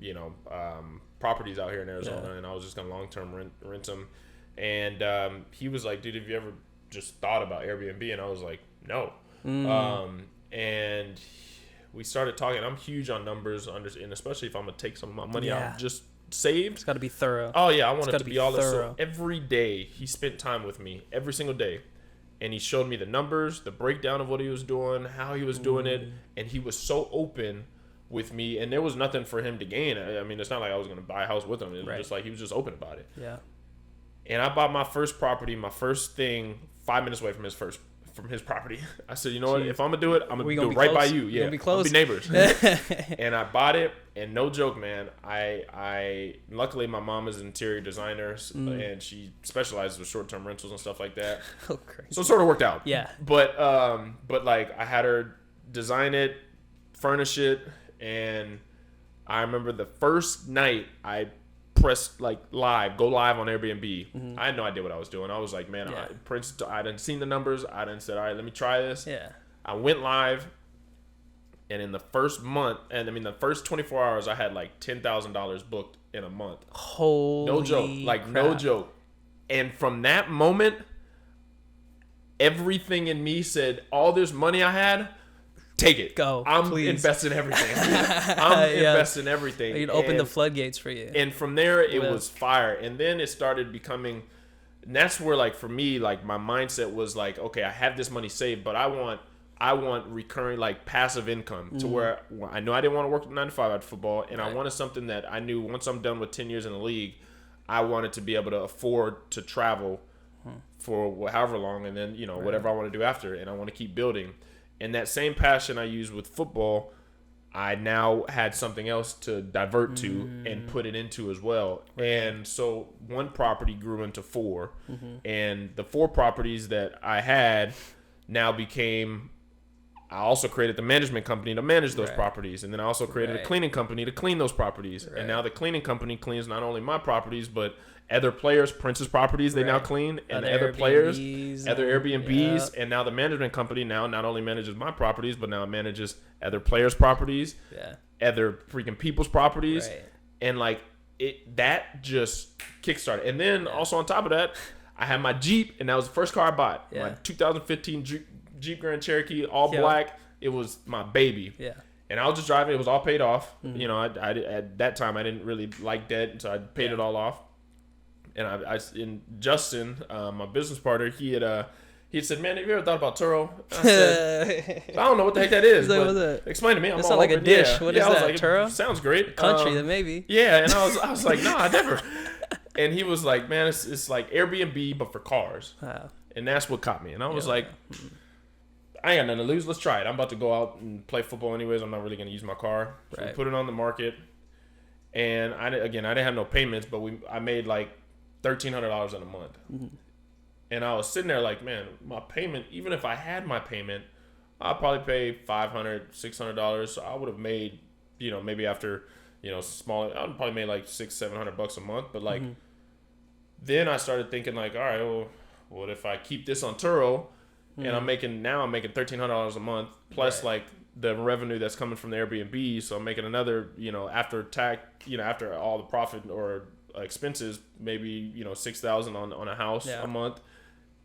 properties out here in Arizona, and I was just gonna long term rent them. And he was like, "Dude, have you ever just thought about Airbnb?" And I was like, "No." And we started talking. I'm huge on numbers, and especially if I'm gonna take some of my money out, just saved. It's got to be thorough. Oh yeah, I want it to be all this. So every day he spent time with me, every single day, and he showed me the numbers, the breakdown of what he was doing, how he was doing it, and he was so open with me. And there was nothing for him to gain. I mean, it's not like I was going to buy a house with him. It was just like he was just open about it. Yeah. And I bought my first property, my first thing, 5 minutes away from his property. I said, you know what? If I'm gonna do it, I'm gonna do it right by you. Yeah, we'll be neighbors. And I bought it, and no joke, man. I luckily my mom is an interior designer, and she specializes with short-term rentals and stuff like that. Oh, crazy. So it sort of worked out. Yeah. But like I had her design it, furnish it, and I remember the first night I pressed like go live on Airbnb. I had no idea what I was doing. I was like, man, I didn't seen the numbers. I didn't said, all right, let me try this. Yeah. I went live, And in the first month, and I mean the first 24 hours, I had like $10,000 booked in a month. Holy no joke, like crap. no joke. And from that moment, everything in me said, all this money I had, take it. Go. I'm please. investing everything. I'm investing everything. You'd open the floodgates for you. And from there, it was fire. And then it started becoming, and that's where, like, for me, like, my mindset was like, okay, I have this money saved, but I want recurring, like, passive income to where I know I didn't want to work 9 to 5 at football, and I wanted something that I knew once I'm done with 10 years in the league, I wanted to be able to afford to travel for however long, and then, you know, whatever I want to do after, and I want to keep building. And that same passion I used with football, I now had something else to divert to and put it into as well. And so one property grew into 4, and the 4 properties that I had now became, I also created the management company to manage those properties, and then I also created a cleaning company to clean those proproperties. And now the cleaning company cleans not only my properties, but other players, Prince's properties, they now clean, and other players, other Airbnbs, and now the management company now not only manages my properties, but now it manages other players' properties, other freaking people's properties, and like that just kickstarted. And then also on top of that, I had my Jeep, and that was the first car I bought, my 2015 Jeep Grand Cherokee, all black. It was my baby. And I was just driving. It was all paid off. You know, I at that time I didn't really like debt, so I paid it all off. And and Justin, my business partner, he had said, "Man, have you ever thought about Turo?" I said, "I don't know what the heck that is. Like, but explain to me." I'm it's all not like open. a dish. Yeah. What is I was that? like, Turo? Sounds great. Country, then maybe. Yeah, and I was like, "No, I never." And he was like, "Man, it's like Airbnb but for cars." Wow. And that's what caught me. And I was like, I ain't got nothing to lose. Let's try it. I'm about to go out and play football anyways. I'm not really going to use my car. So we put it on the market. And I didn't have no payments, but I made like $1,300 in a month. And I was sitting there like, man, my payment, even if I had my payment, I'd probably pay $500, $600. So I would have made, you know, maybe after, you know, smaller, I would probably made like $600-$700 a month. But like, then I started thinking like, all right, well, what if I keep this on Turo and I'm making $1,300 a month plus like the revenue that's coming from the Airbnb. So I'm making another, you know, after tax, you know, after all the profit or expenses, maybe, you know, $6,000 on a house a month.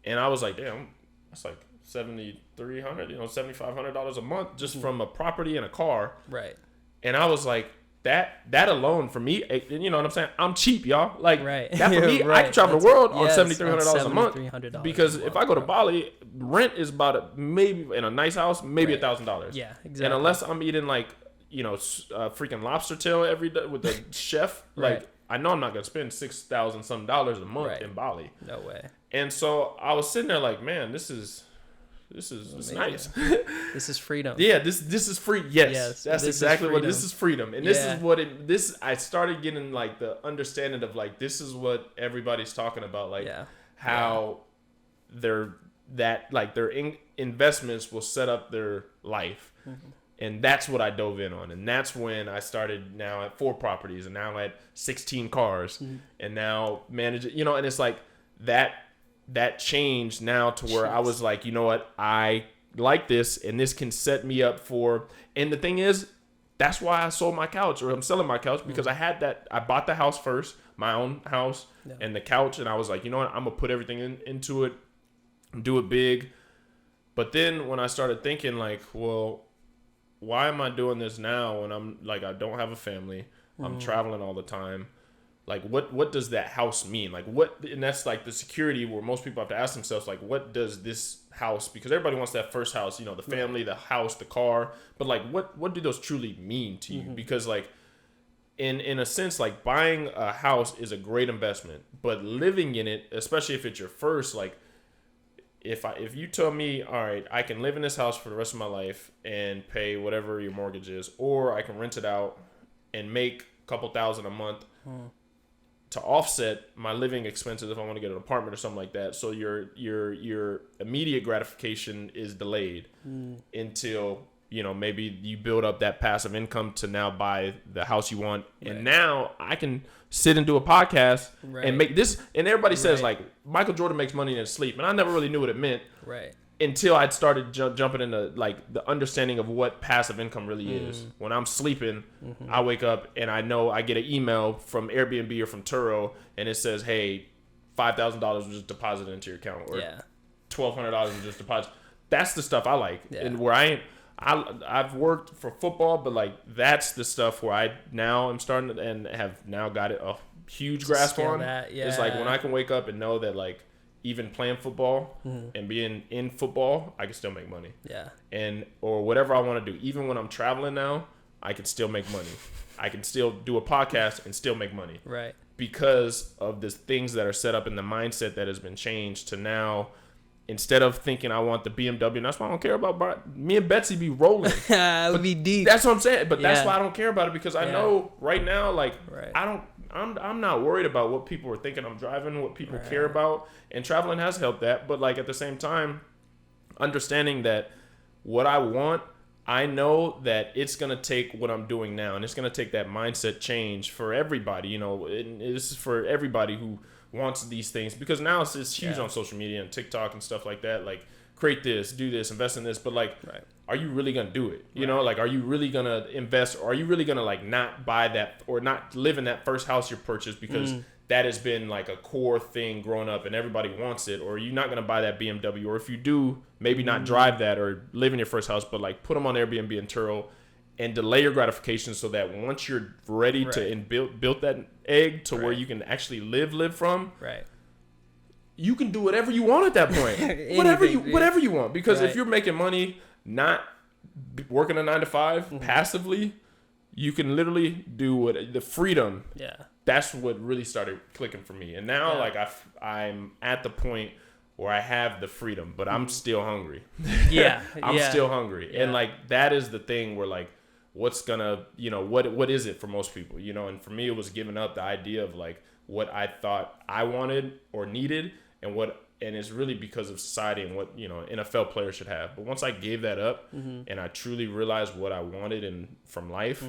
And I was like, damn, that's like $7,300, you know, $7,500 a month just from a property and a car. Right. And I was like, that alone for me, you know what I'm saying? I'm cheap, y'all. Like that for me, I can travel the world on $7,300 a month. Because if I go to Bali, rent is about maybe in a nice house, maybe $1,000. Yeah, exactly. And unless I'm eating like, you know, freaking lobster tail every day with the chef, like I know I'm not gonna spend $6,000 some dollars a month in Bali. No way. And so I was sitting there like, man, this is nice. This is freedom. Yeah, this is free. Yes, that's exactly what this is freedom. And this is what I started getting like the understanding of like this is what everybody's talking about, like how their investments will set up their life. And that's what I dove in on. And that's when I started now at 4 properties and now at 16 cars and now managing, you know, and it's like that changed now to where I was like, you know what, I like this and this can set me up for, and the thing is, that's why I sold my couch, or I'm selling my couch, because I bought the house first, my own house and the couch, and I was like, you know what, I'm gonna put everything into it, do it big. But then when I started thinking like, well, why am I doing this now when I'm like, I don't have a family, I'm traveling all the time. Like, what does that house mean? Like, and that's like the security where most people have to ask themselves, like, what does this house, because everybody wants that first house, you know, the family, the house, the car, but like, what do those truly mean to you? Because like, in a sense, like buying a house is a great investment, but living in it, especially if it's your first, like, if you tell me, all right, I can live in this house for the rest of my life and pay whatever your mortgage is, or I can rent it out and make a couple $1,000 a month to offset my living expenses if I want to get an apartment or something like that. So your immediate gratification is delayed until, you know, maybe you build up that passive income to now buy the house you want. Right. And now I can sit and do a podcast and make this. And everybody says like Michael Jordan makes money in his sleep, and I never really knew what it meant. Right. until I'd started jumping into like the understanding of what passive income really is. When I'm sleeping, I wake up and I know I get an email from Airbnb or from Turo, and it says, "Hey, $5,000 was just deposited into your account," or $1,200 was just deposited. That's the stuff I like, and where I've worked for football, but like that's the stuff where I now am starting to, and have now got it a huge grasp on. It's like when I can wake up and know that like even playing football and being in football, I can still make money. Yeah. And or whatever I want to do, even when I'm traveling now, I can still make money. I can still do a podcast and still make money. Right. Because of the things that are set up in the mindset that has been changed to now. Instead of thinking I want the BMW, and that's why I don't care about me and Betsy be rolling. It would be deep. That's what I'm saying. But that's why I don't care about it, because I know right now, like I'm not worried about what people are thinking I'm driving, what people care about, and traveling has helped that. But like at the same time, understanding that what I want, I know that it's gonna take what I'm doing now, and it's gonna take that mindset change for everybody. You know, this is for everybody who wants these things, because now it's huge on social media and TikTok and stuff like that. Like, create this, do this, invest in this, but like, are you really gonna do it? You know, like, are you really gonna invest, or are you really gonna like not buy that or not live in that first house you purchased because that has been like a core thing growing up and everybody wants it? Or are you not gonna buy that BMW? Or if you do, maybe not drive that or live in your first house, but like put them on Airbnb and Turo, and delay your gratification so that once you're ready to build that egg to where you can actually live from, you can do whatever you want at that point. whatever you want. Because if you're making money not working a 9-to-5 passively, you can literally do what the freedom. Yeah. That's what really started clicking for me. And now like I'm at the point where I have the freedom, but I'm still hungry. I'm still hungry. And like that is the thing where like what's gonna, you know, what is it for most people, you know? And for me, it was giving up the idea of like what I thought I wanted or needed, and it's really because of society and what, you know, NFL players should have. But once I gave that up and I truly realized what I wanted from life,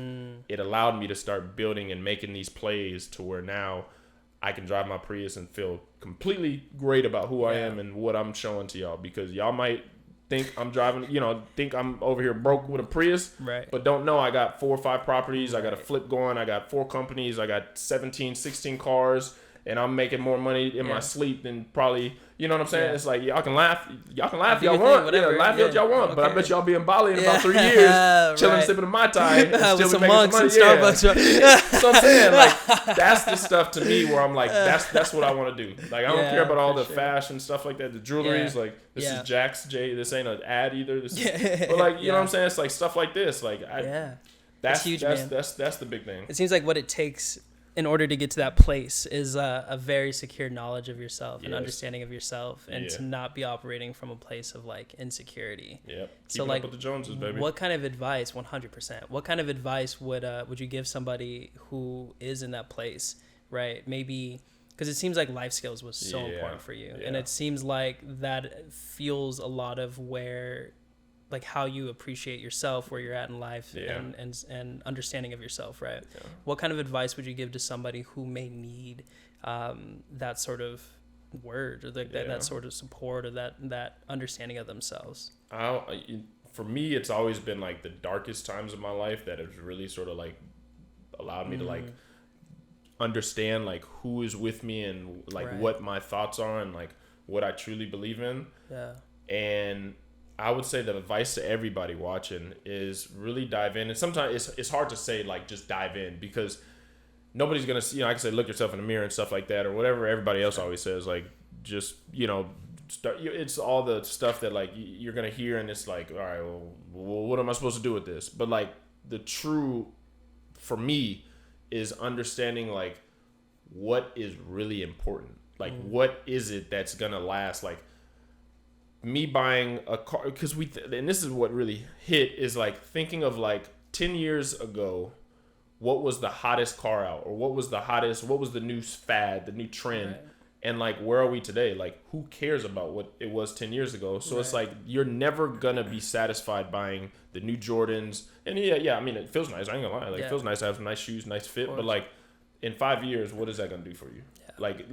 it allowed me to start building and making these plays to where now I can drive my Prius and feel completely great about who I am and what I'm showing to y'all, because y'all might think I'm driving, you know, think I'm over here broke with a Prius, but don't know I got 4 or 5 properties, I got a flip going, I got 4 companies, I got 17, 16 cars, and I'm making more money in my sleep than probably, you know what I'm saying? It's like, y'all can laugh if y'all want, laugh if y'all want, but I bet y'all be in Bali in about 3 years, chilling, sipping a Mai Tai, and still with some making monks some money. Starbucks. So I'm saying, like, that's the stuff to me where I'm like, that's what I want to do. Like, I don't care about all the fashion stuff like that, the jewelries, like, this is Jax J, this ain't an ad either. But like, you know what I'm saying? It's like stuff like this. Like, that's huge, man. That's the big thing. It seems like what it takes in order to get to that place is a very secure knowledge of yourself and understanding of yourself, and to not be operating from a place of like insecurity. So like, up with the Joneses, baby. What kind of advice? 100%. What kind of advice would you give somebody who is in that place, right? Maybe because it seems like life skills was so important for you, and it seems like that fuels a lot of where, like, how you appreciate yourself, where you're at in life, and understanding of yourself, right? What kind of advice would you give to somebody who may need that sort of word, or that sort of support, or that understanding of themselves? For me, it's always been like the darkest times of my life that has really sort of like allowed me to like understand like who is with me and like what my thoughts are and like what I truly believe in. And I would say the advice to everybody watching is really dive in. And sometimes it's hard to say like just dive in, because nobody's gonna see, you know, I can say look yourself in the mirror and stuff like that, or whatever everybody else always says, like just, you know, it's all the stuff that like you're gonna hear, and it's like, all right, well, what am I supposed to do with this? But like the true, for me, is understanding like what is really important, like what is it that's gonna last. Like me buying a car, because and this is what really hit, is like thinking of like 10 years ago, what was the hottest car out, or what was the new fad, the new trend, and like where are we today? Like who cares about what it was 10 years ago? So it's like you're never gonna be satisfied buying the new Jordans. And I mean, it feels nice, I ain't gonna lie, like it feels nice to have some nice shoes, nice fit, but like in 5 years, what is that gonna do for you? Like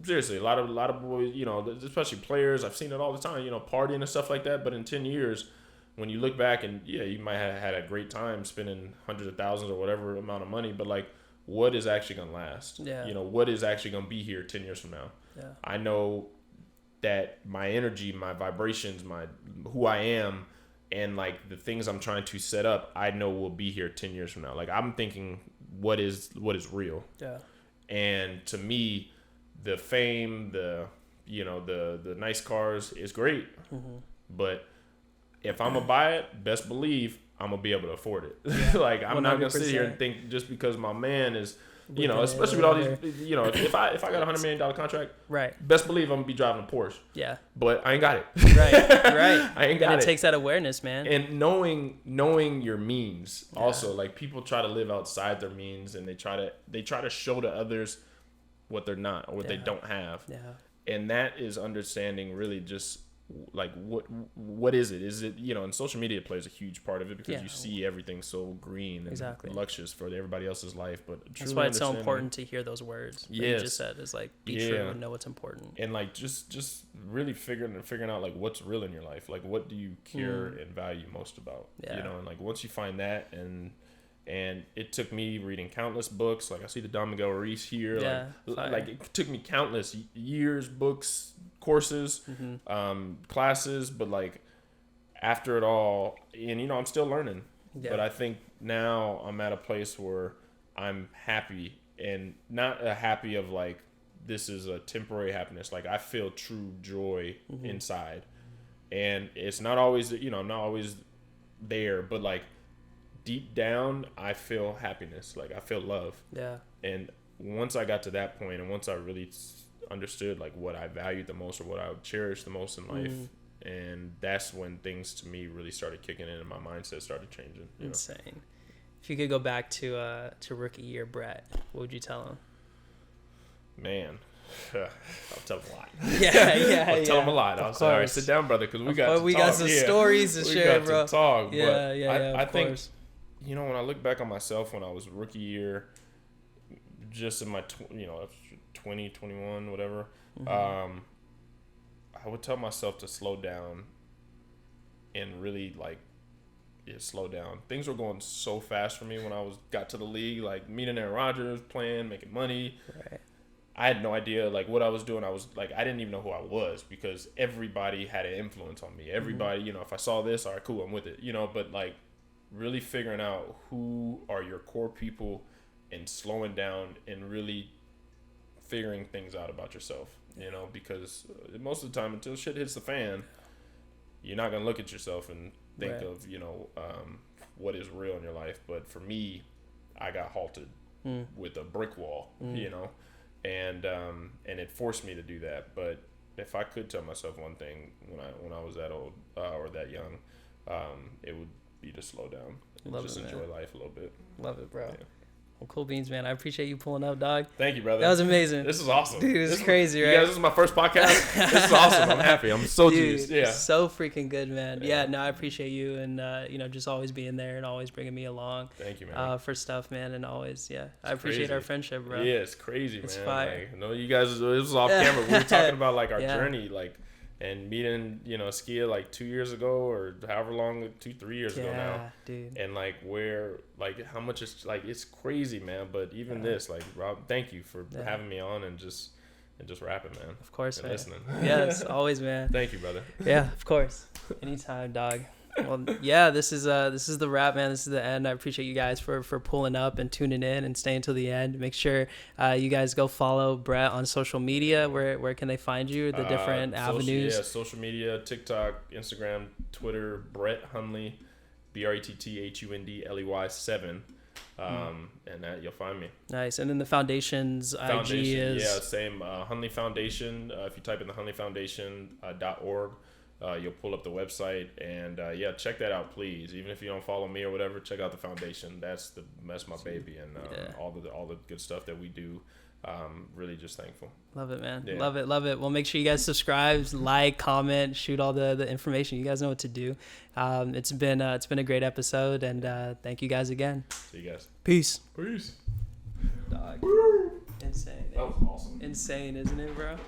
seriously, a lot of boys, you know, especially players, I've seen it all the time, you know, partying and stuff like that. But in 10 years, when you look back and yeah, you might have had a great time spending hundreds of thousands or whatever amount of money, but like, what is actually gonna last? Yeah. You know, what is actually gonna be here 10 years from now? Yeah. I know that my energy, my vibrations, who I am, and like the things I'm trying to set up, I know will be here 10 years from now. Like I'm thinking, what is real? Yeah. And to me, the fame, the nice cars is great, but if I'm gonna buy it, best believe I'm gonna be able to afford it. Yeah. Like I'm 100%. not gonna sit here and think just because my man is, you know, especially with all these, you know, if I got $100 million contract, right, best believe I'm gonna be driving a Porsche. Yeah, but I ain't got it. right. I ain't got and it. It takes that awareness, man. And knowing your means also. Like people try to live outside their means, and they try to show to others what they're not or what they don't have. Yeah. And that is understanding really just like what is it? Is it, you know, and social media plays a huge part of it because you see everything so green and luxurious for everybody else's life. But that's why it's so important to hear those words. Yes. You just said is like be true and know what's important. And like just really figuring out like what's real in your life. Like what do you care and value most about? Yeah. You know, and like once you find that and it took me reading countless books. Like I see the Don Miguel Ruiz here. Yeah, like it took me countless years, books, courses, classes. But like after it all, and you know, I'm still learning. Yeah. But I think now I'm at a place where I'm happy, and not a happy of like this is a temporary happiness. Like I feel true joy inside, and it's not always, you know, I'm not always there, but like deep down, I feel happiness. Like I feel love. Yeah. And once I got to that point, and once I really understood like what I valued the most or what I would cherish the most in life, and that's when things to me really started kicking in and my mindset started changing. Insane. Know? If you could go back to rookie year Brett, what would you tell him? Man, I'll tell him a lot. I'll tell him a lot. I'm sorry. Sit down, brother, because we got some stories to share, bro. We got to talk. I think, you know, when I look back on myself when I was rookie year, just in my 20, 21, whatever, I would tell myself to slow down and really like slow down. Things were going so fast for me when I got to the league, like meeting Aaron Rodgers, playing, making money. Right. I had no idea like what I was doing. I was like, I didn't even know who I was because everybody had an influence on me. Everybody, you know, if I saw this, all right, cool, I'm with it, you know, but like really figuring out who are your core people and slowing down and really figuring things out about yourself, you know, because most of the time until shit hits the fan, you're not going to look at yourself and think of, you know, what is real in your life. But for me, I got halted with a brick wall, you know, and it forced me to do that. But if I could tell myself one thing when I was that old or that young, it would be to slow down and just enjoy life a little bit. Love it, bro. Yeah. Well, cool beans, man. I appreciate you pulling up, dog. Thank you, brother. That was amazing. This is awesome. Dude, this is crazy, right? You guys, this is my first podcast. This is awesome. I'm happy. I'm so juiced. Yeah. So freaking good, man. Yeah, no, I appreciate you and, you know, just always being there and always bringing me along. Thank you, man. For stuff, man. And always, I appreciate our friendship, bro. Yeah, it's crazy, it's man. It's fire. Like, no, you guys, this was off camera. We were talking about, like, our journey, like, and meeting, you know, Skia like 2 years ago or however long, 2-3 years ago now. Dude. And like where, like how much it's like, it's crazy, man. But even this, like, Rob, thank you for having me on and just rapping, man. Of course, and man. Listening. Yes, always, man. Thank you, brother. Yeah, of course. Anytime, dog. Well, yeah, this is the wrap, man. This is the end. I appreciate you guys for pulling up and tuning in and staying till the end. Make sure you guys go follow Brett on social media. Where can they find you? The different avenues. Social media, TikTok, Instagram, Twitter. Brett Hundley, BRETTHUNDLEY 7. And that you'll find me. Nice. And then the foundation's IG is same. Hundley Foundation. If you type in the Hundley Foundation .org. You'll pull up the website and check that out, please. Even if you don't follow me or whatever, check out the foundation. That's my baby, and all the good stuff that we do. Really just thankful. Love it, man. Yeah. Love it. Well, make sure you guys subscribe, like, comment, shoot all the information. You guys know what to do. It's been a great episode, and thank you guys again. See you guys. Peace. Dog. insane. That was awesome. Insane, isn't it, bro?